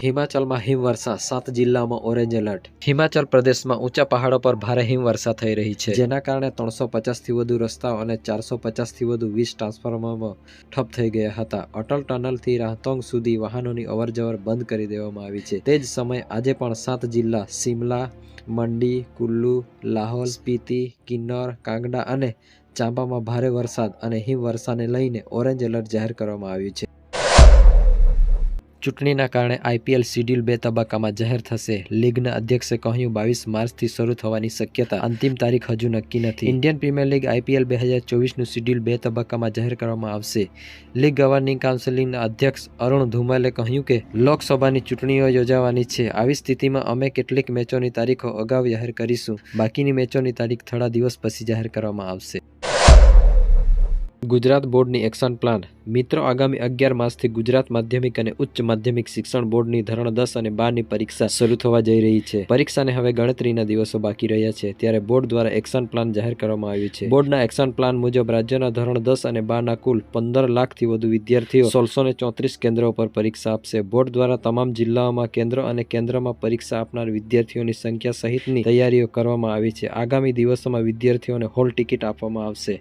હિમાચલમાં હિમવર્ષા, 7 જિલ્લામાં orange alert. Himachal પ્રદેશમાં ઊંચા પહાડો પર ભારે હિમવર્ષા થઈ રહી છે, જેના કારણે 350થી વધુ રસ્તાઓ અને 450થી વધુ વીજ ટ્રાન્સફોર્મરો ઠપ થઈ ગયા હતા. અટલ ટનલથી રાહતોંગ સુધી વાહનોની અવરજવર બંધ કરી દેવામાં આવી છે. તે જ સમયે આજે પણ 7 જિલ્લા શિમલા, મંડી, કુલ્લુ, લાહૌલ, સ્પીતિ, કિન્નૌર, કાંગડા અને ચાંબામાં ભારે વરસાદ અને હિમવર્ષાને લઈને ઓરેન્જ એલર્ટ જાહેર કરવામાં આવ્યું છે. ચૂંટણીના કારણે આઈપીએલ શિડ્યુલ 2 તબક્કામાં જાહેર થશે. લીગના અધ્યક્ષે કહ્યું 22 માર્ચથી શરૂ થવાની શક્યતા, અંતિમ તારીખ હજુ નક્કી નથી. ઇન્ડિયન પ્રીમિયર લીગ આઈપીએલ 2024નું શિડ્યુલ 2 તબક્કામાં જાહેર કરવામાં આવશે. લીગ ગવર્નિંગ કાઉન્સિલના અધ્યક્ષ અરુણ ધુમલે કહ્યું કે લોકસભાની ચૂંટણીઓ યોજાવાની છે. આવી સ્થિતિમાં અમે કેટલીક મેચોની તારીખો અગાઉ જાહેર કરીશું. બાકીની મેચોની તારીખ થોડા દિવસ પછી જાહેર કરવામાં આવશે. ગુજરાત બોર્ડની એક્શન પ્લાન. મિત્રો, આગામી 11 માર્ચથી ગુજરાત માધ્યમિક અને ઉચ્ચ માધ્યમિક શિક્ષણ બોર્ડની ધોરણ 10 અને 12ની પરીક્ષા શરૂ થવા જઈ રહી છે. પરીક્ષાને હવે ગણતરીના દિવસો બાકી રહ્યા છે, ત્યારે બોર્ડ દ્વારા એક્શન પ્લાન જાહેર કરવામાં આવ્યું છે. બોર્ડના એક્શન પ્લાન મુજબ રાજ્યના ધોરણ 10 અને 12ના કુલ 15 લાખથી વધુ વિદ્યાર્થીઓ 1634 કેન્દ્રો પર પરીક્ષા આપશે. બોર્ડ દ્વારા તમામ જિલ્લાઓમાં કેન્દ્રો અને કેન્દ્રમાં પરીક્ષા આપનાર વિદ્યાર્થીઓની સંખ્યા સહિતની તૈયારીઓ કરવામાં આવી છે. આગામી દિવસોમાં વિદ્યાર્થીઓને હોલ ટિકિટ આપવામાં આવશે.